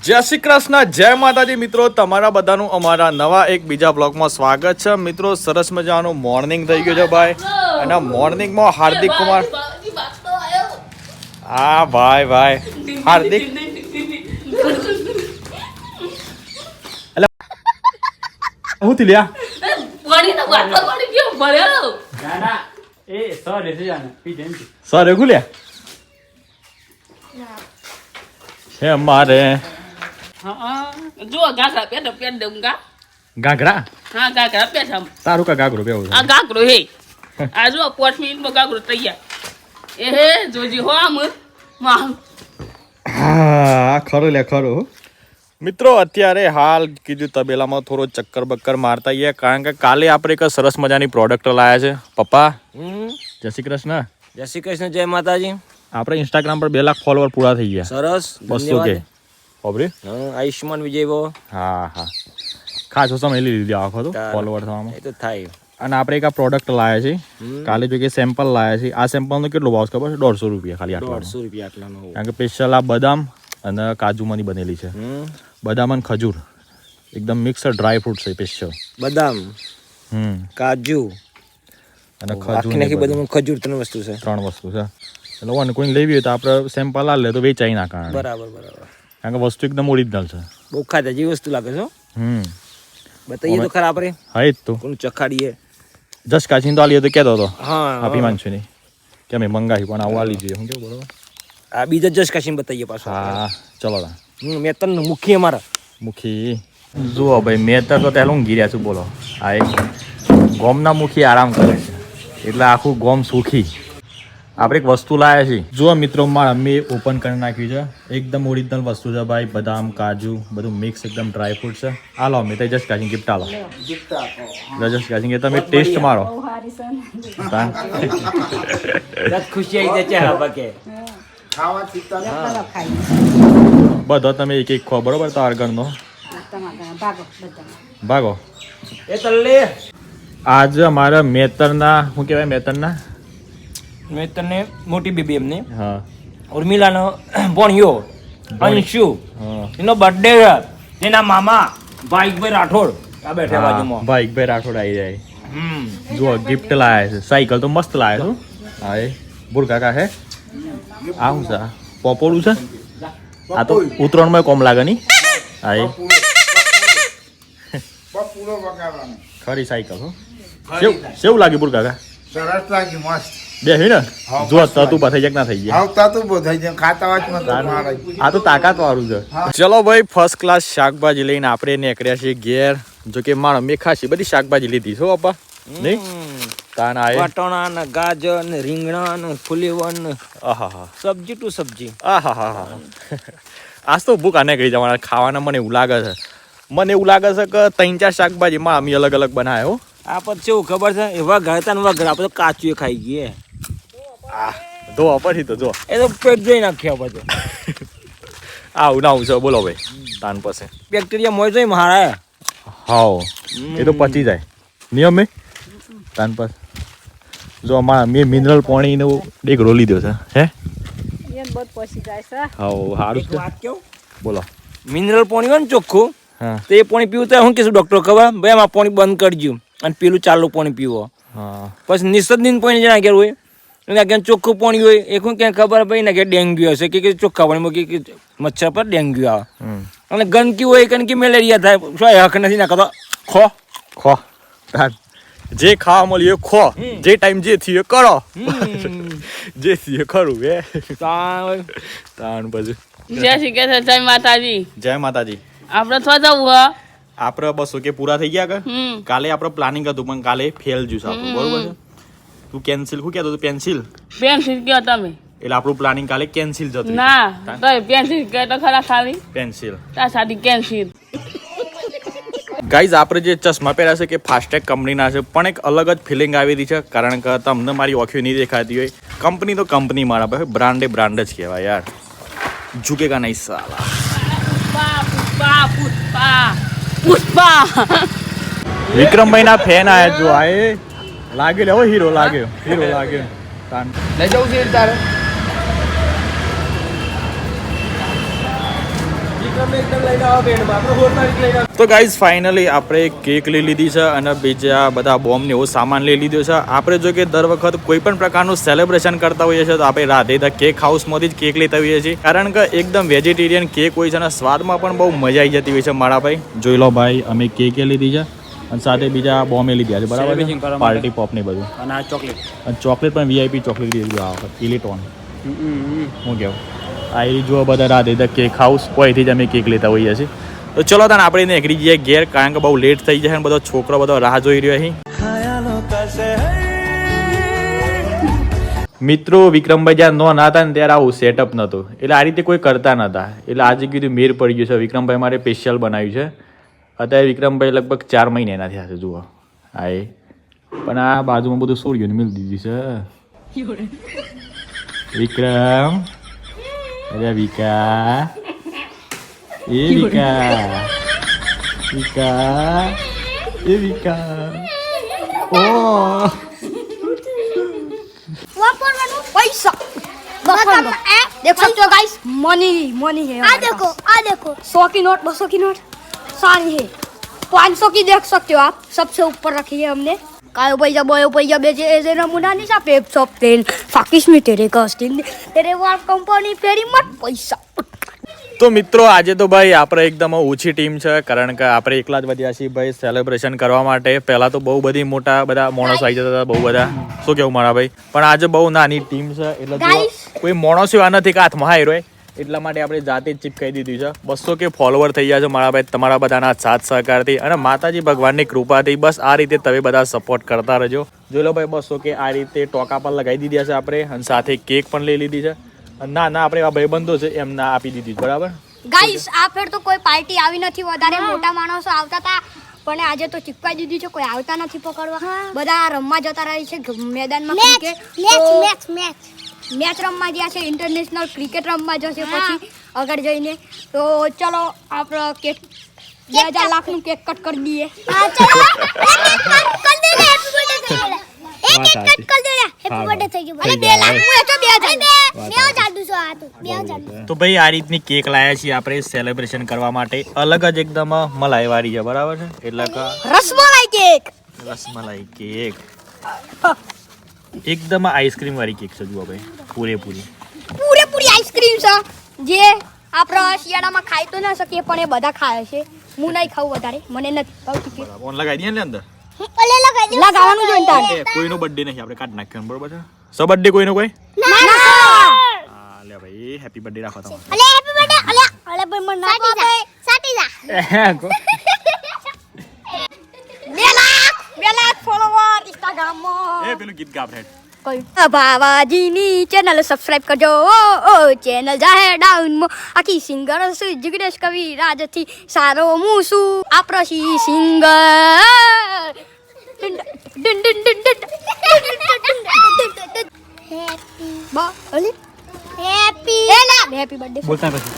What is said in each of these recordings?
જય શ્રી કૃષ્ણ, જય માતાજી મિત્રો, તમારા બધાનું અમારા નવા એક બીજા બ્લોગમાં સ્વાગત છે મિત્રો. સરસ મજાનું મોર્નિંગ થઈ ગયું છે ભાઈ, અને મોર્નિંગમાં હાર્દિક કુમાર, હા ભાઈ ભાઈ હાર્દિક, હું થી લ્યા સર એ ગુલ્યા હે મારે જો ગાગરા પેટ દઉંગા ગાગરા, હા ગાગરા પેટ હમ તારું કા ગાગરો બેવું આ ગાગરો હે આ જો 5 મિનિટમાં ગાગરો તૈયાર એ હે જોજી હો આમ માં હા ખરો લે ખરો મિત્રો. અત્યારે હાલ કીધું તબેલામાં થોડો ચક્કર બક્કર મારતા આવીએ, કારણ કે કાલે આપણે એક સરસ મજાની પ્રોડક્ટ લાયા છે. પપ્પા જય શ્રી કૃષ્ણ. જય શ્રી કૃષ્ણ, જય માતાજી. આપણે ઇન્સ્ટાગ્રામ પર 2 લાખ ફોલોવર પૂરા થઈ ગયા. સરસ, 200 કે ખબરે. આયુષ્માન વિજય ભવ. હા હા ખાસો સમય લઈ લીધો આખો તો ફોલોવર થવામાં. એ તો થાય. અને આપણે એક આ પ્રોડક્ટ લાયા છે કાલે, જો કે સેમ્પલ લાયા છે. આ સેમ્પલનો કેટલો ભાવ છે ખબર છે? 150 રૂપિયા ખાલી. 150 રૂપિયા આટલાનો. કારણ કે સ્પેશિયલ આ બદામ અને કાજુમાંની બનેલી છે. બદામ અને ખજૂર એકદમ મિક્સ ડ્રાય ફ્રૂટ છે સ્પેશિયલ. બદામ, કાજુ અને બધું ખજૂર 3 વસ્તુ છે. 3 વસ્તુ છે. એટલે ઓને કોઈને લેવી હોય તો આપણે સેમ્પલ આ લે તો વેચાઈ ના કારણ. બરાબર બરાબર. કારણ કે વસ્તુ એકદમ ઓરિજિનલ છે. બહુ ખાધા જેવી વસ્તુ લાગે છે. બતાઈએ તો ખરા આપણે. હા એ જ તો કોણ ચખાડીએ. જસ કાચીને તો આલીએ તો કહેતો હતો. હા અભિમાન છે નહીં કે અમે મંગાવી, પણ આવું આલી જોઈએ. હું કેવું બરોબર. આ બીજા જશ કાશી બતાઈએ પાછો. હા ચલો મેં તને મુખી અમારા મુખી જુઓ ભાઈ, મેં તો પહેલાં ઊંઘી રહ્યા છું. બોલો આ એક ગોમના મુખી આરામ કરે છે એટલે આખું ગોમ સુખી. આપણે એક વસ્તુ લાવ્યા છીએ. જુઓ મિત્રો, મારા મેં ઓપન કરી નાખ્યું છે. એકદમ ઓરિજિનલ વસ્તુ છે ભાઈ. બદામ કાજુ બધું મિક્સ એકદમ ડ્રાય ફ્રૂટ છે. આ લો મેં જસ્ટ કાચી ગિફ્ટ આલો. જસ્ટ કાચી તમે ટેસ્ટ મારો. ખુશી આવી જાય ચહેરા પર કે બધો તમે એક એક ખો બરોબર. તાર ઘરનો ભાગો. એ તલ્લે આજ અમારા મેતરના શું કહેવાય, મેતરના મેં તને મોટી બેબી એમને હા ઉર્મિલાનો ભણ્યો અંશુ હા એનો બર્થડે છે. તેના મામા ભાઈકભાઈ રાઠોડ આ બેઠા બાજુમાં. ભાઈ રાઠોડ આવી જાય. જો ગિફ્ટ લાયા છે. સાયકલ તો મસ્ત લાયા છું. હા એ બુરકાકા હે. આ શું છે? પોપોડું છે. આ તો ઉત્તરાયણમાં કોમ લાગે નહીં. હા એ ખરી સાયકલ હો. કેવું લાગ્યું બુરકાકા? સરસ લાગી, મસ્ત. બે ને જો તું થઈ જાય ના થઈ જાય. આવતા તું બધા જેમ ખાતા વાંચમાં તો મારે. આ તો તાકાત વાળું છે. ચલો ભાઈ, ફર્સ્ટ ક્લાસ શાકભાજી લઈને આપણે નીકળ્યા છીએ ઘેર. જો કે મારા મેં ખાસી બધી શાકભાજી લીધી છો પપ્પા. નહીં તાના આય વટાણા ને ગાજર ને રીંગણા ને ફુલેવર ને આહા સબ્જી ટુ સબ્જી. આહા આજ તો ભૂખ આને કરી જવાના ખાવાના. મને એવું લાગે છે કે 3-4 શાકભાજી માં અમે અલગ અલગ બનાવ્યા હો. આ પછી એવું ખબર છે, એવા ઘરતા ને વગર આપણે તો કાચું ખાઈ ગઈએ. ધો પછી તો જો એ તો પેટ જોઈ નાખ્યા પછી. આવું ના આવું છે. બોલો ભાઈ તાન પાસે બેક્ટેરિયા મોય જોઈ મારા. હાવ એ તો પચી જાય નિયમે તાન પર. જો અમારા મેં મિનરલ પાણીનો ડેગરો લીધો છે. હે હાવ સારું છે. વાત કેવું બોલો મિનરલ પાણી હોય ને ચોખ્ખું, હા તો એ પાણી પીવું તો શું કહેશું ડૉક્ટર ખબર? ભાઈ આમાં પાણી બંધ કરજો અને પેલું ચાલુ પાણી પીવો. હા પછી નિષદની પાણી જેના ઘેર હોય એના ઘેર ચોખ્ખું પાણી હોય એ શું ક્યાં ખબર ભાઈ ના ઘેર ડેન્ગ્યુ હશે કે ચોખ્ખા પાણીમાં કે મચ્છર પર ડેન્ગ્યુ આવે. અને ગંદકી હોય ગંદકી મેલેરિયા થાય. શું હક નથી ના કરતો ખો ખો જે ખાવા મળ્યું એ ખો. જે ટાઈમ જે થયું એ કરો. જે થયું ખરું એ તાણ પછી. જય શ્રી કૃષ્ણ, જય માતાજી. જય માતાજી. આપણે તો જવું હા. આપણે 200 કે પૂરા થઈ ગયા કે કાલે આપણે પ્લાનિંગ હતું, પણ કાલે ફેલ જ્યુસ આપણું બરોબર છે. તું કેન્સલ શું કહેતો તું? પેન્સિલ કયો તમે? એટલે આપણું પ્લાનિંગ કાલે કેન્સલ જતું. ના તો પેન્સિલ કહે તો ખરા ખાલી પેન્સિલ તાર સાડી કેન્સિલ. ગાઈઝ આપણે જે ચશ્મા પહેર્યા છે કે ફાસ્ટેગ કંપનીના છે, પણ એક અલગ જ ફિલિંગ આવી રહી છે. કારણ કે તમને મારી ઓખીઓ નહીં દેખાતી હોય. કંપની તો કંપની મારા પાસે બ્રાન્ડ જ કહેવાય યાર. ઝુકેગા નહીં સાલા. પુષ્પા વિક્રમભાઈ ના ફેન આયા જો આ લાગે લે હીરો લાગ્યો તાન લઈ જવું છે તારે. તો ગાઈઝ ફાઇનલી આપણે કેક લઈ લીધી છે અને બીજા બધા બોમ્બ ને એવો સામાન લઈ લીધો છે. આપણે જો કે દર વખત કોઈ પણ પ્રકારનું સેલિબ્રેશન કરતા હોઈએ છીએ તો આપણે રાધે ધ કેક હાઉસમાંથી જ કેક લેતા હોઈએ છીએ, કારણ કે એકદમ વેજીટેરિયન કેક હોય છે અને સ્વાદમાં પણ બહુ મજા આવી જતી હોય છે. મારા ભાઈ જોઈ લો ભાઈ, અમે કેક લીધી છે અને સાથે બીજા બોમ્બે લીધા છે, બરાબર છે, પાર્ટી પોપ ને બધું. અને આ ચોકલેટ અને ચોકલેટ પણ વીઆઈપી ચોકલેટ લીધી આ વખત ઇલેક્ટ્રોન. હું કેવું આ એ જુઓ બધા રાધે ધ કેક હાઉસ કોઈથી જ અમે કેક લેતા હોઈએ છીએ. તો ચલો તાને આપણે નીકળી જઈએ ઘેર, કારણ કે બહુ લેટ થઈ જાય અને બધો છોકરો બધો રાહ જોઈ રહ્યો અહીં. મિત્રો વિક્રમભાઈ જ્યાં ના હતા ને ત્યારે આવું સેટઅપ નહોતું, એટલે આ રીતે કોઈ કરતા નહોતા, એટલે આજે કીધું મેર પડી ગયું છે. વિક્રમભાઈ મારે સ્પેશિયલ બનાવ્યું છે. અત્યારે વિક્રમભાઈ લગભગ 4 મહિના થયા છે. જુઓ હા એ પણ આ બાજુમાં બધું સોડિયું મિલ દીધી છે. વિક્રમ અરે વિકા એ વિકા વિકા એ વિકા ઓ पैसा देख सकते हो गाइस, मनी है. आ देखो 100 की नोट, 200 की नोट सारी है. 500 की देख सकते हो आप, सबसे ऊपर रखी है हमने. कायो पैसा बोयो पैसा बेचे ऐसे नमूना नहीं सा पेप सब तेल फाकिस में तेरे कस्टिंग तेरे वार कंपनी फेरी मत पैसा. તો મિત્રો આજે તો ભાઈ આપણે એકદમ ઓછી ટીમ છે, કારણ કે આપણે એકલા જ વધ્યા છીએ ભાઈ સેલિબ્રેશન કરવા માટે. પહેલા તો બહુ બધી મોટા બધા માણસો આવી જતા હતા, બહુ બધા. શું કેવું મારા ભાઈ? પણ આજે બહુ નાની ટીમ છે, એટલે કોઈ માણસો એવા નથી કે હાથમાં હાઈ રહ્યો, એટલા માટે આપણે જાતે જ ચીપકાઈ દીધી છે. 200 કે ફોલોવર થઈ ગયા છે મારા ભાઈ, તમારા બધાના સાથ સહકારથી અને માતાજી ભગવાનની કૃપાથી. બસ આ રીતે તમે બધા સપોર્ટ કરતા રહેજો. જોઈ લો ભાઈ 200 કે આ રીતે ટોકા પર લગાવી દીધા છે આપણે, અને સાથે કેક પણ લઈ લીધી છે. ના આપણે એવા ભાઈબંધો છે એમને આપી દીધી, બરાબર ગાઈસ આ ફેર તો કોઈ પાર્ટી આવી નથી, વધારે મોટા માણસો આવતા હતા પણ આજે તો ચીપકાઈ દીધી છે, કોઈ આવતા નથી પકડવા. બધા રમવા જતા રહે છે મેદાનમાં. મેચ રમવા ગયા છે, ઇન્ટરનેશનલ ક્રિકેટ રમવા જશે પછી આગળ જઈને. તો ચલો આપણે કેક 2000 લાખનું કેક કટ કરી દઈએ. તો ભાઈ આ રીતની કેક લાયા છીએ આપણે સેલિબ્રેશન કરવા માટે, અલગ જ એકદમ મલાઈ વાળી છે, બરાબર છે, એટલે કે રસમલાઈ રસમલાઈ કેક એકદમ આઈસ્ક્રીમ વાળી કેક છે. જુઓ ભાઈ પૂરેપૂરી આઈસ્ક્રીમ છે, જે આપણે શિયાળામાં ખાઈ તો ના શકીએ પણ એ બધા ખાય છે. હું નહીં ખાઉં વધારે, મને નથી ભાવતી. ફોન લગાવી દઈએ ને અંદર લગાવવાનું જોઈએ તારે. કોઈનો બર્થડે નહીં, આપણે કાઢ નાખ્યો, બરોબર છે. સો બર્થડે કોઈનો કોઈ હા લે ભાઈ, હેપી બર્થડે રાખો તમારે. અલે હેપી બર્થડે. અલે ભાઈ મને ના આપે. સાટી જા. 2 લાખ ફોલોવર ઇન્સ્ટાગ્રામમાં. એ પેલું ગીત ગાબ હેડ ભાવાજીની ચેનલ સબસ્ક્રાઇબ કરજો. ચેનલ જાહે ડાઉનમાં આખી સિંગર જિગ્નેશ કવિ રાજથી સારો હું છું આપ્રસી સિંગર. હેપી બર્થડે બોલતા પછી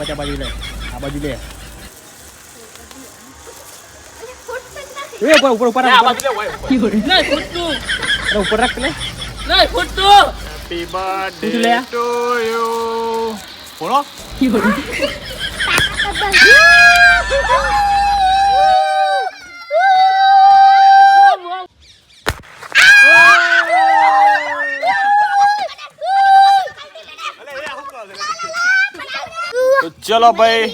આ બાજુ લે, આ બાજુ લે. ઉપર ઉપર નહીં ફૂટતું, ઉપર રાખ લે. નહીં ફૂટતું. Happy birthday to you. બોલો તો ચલો ભાઈ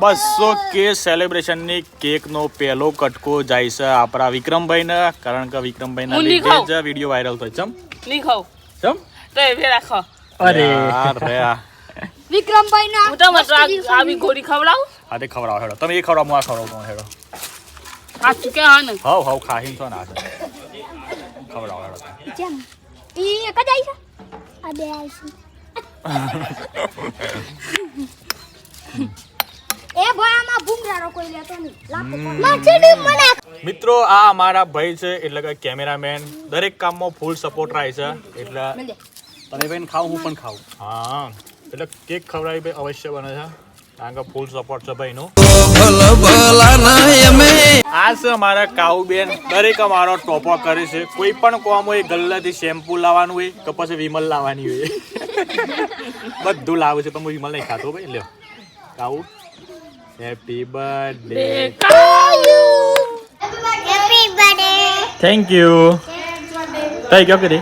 200 કે સેલિબ્રેશનની કેકનો પહેલો કટકો જાય છે આપણા વિક્રમભાઈને, કારણ કે વિક્રમભાઈના લીધે જ વિડીયો વાયરલ થયો. ચમ નહીં ખાવ ચમ તો એ ફેર રાખો. અરે વિક્રમભાઈ ના હું તો મતલબ આવી ગોળી ખવડાવું. હા તે ખવડાવો હેડો, તમે એ ખવડાવો, હું આ ખવડાવું હેડો. આ ચૂકે હા ને હાવ ખાહીને છો ને આ ખવડાવો હેડો. જેમ ઈ એક જ આવી છે, આ બે આવી છે. એ ભાઈ આમાં ભૂંગરારો કોઈ લેતો નહીં. મિત્રો આ અમારા ભાઈ છે, એટલે કે કેમેરામેન, દરેક કામમાં ફૂલ સપોર્ટ રહે છે. એટલે તમે બેન ખાવ, હું પણ ખાઉં. હા એટલે કેક ખવડાવી ભાઈ અવશ્ય બને છે, કારણ કે ફૂલ સપોર્ટ છે ભાઈનો. આ આ છે અમારા કાઉબેન દરેક અમારો ટોપો કરે છે કોઈ પણ કોમ હોય ગલ્લાથી શેમ્પુ લાવવાનું હોય કે પછી વિમલ લાવવાની હોય બધું લાવે છે પણ હું વિમલ નહીં ખાતો ભાઈ લ્યો કાઉ હેપી બર્થડે થેન્ક યુ કઈ કયો કરી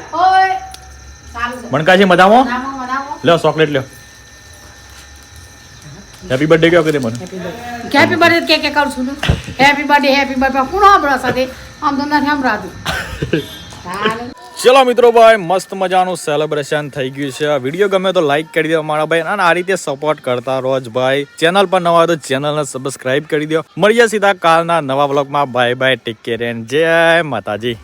મણકાજી મજામાં લ્યો ચોકલેટ લ્યો હેપી બર્થડે કયો કરી મને હેપી બર્થડે કે કરું છું હેપી બર્થડે કોણ આપણા સાથે આમ તો નથી સંભળાતું ચલો મિત્રો ભાઈ મસ્ત મજાનું સેલિબ્રેશન થઈ ગયું છે વિડીયો ગમે તો લાઈક કરી દો મારા ભાઈ અને આ રીતે સપોર્ટ કરતા રહો જ ભાઈ ચેનલ પર નવા હોય તો ચેનલને સબસ્ક્રાઇબ કરી દો મળીએ સીધા કાલના નવા વ્લોગમાં bye bye take care and જય માતાજી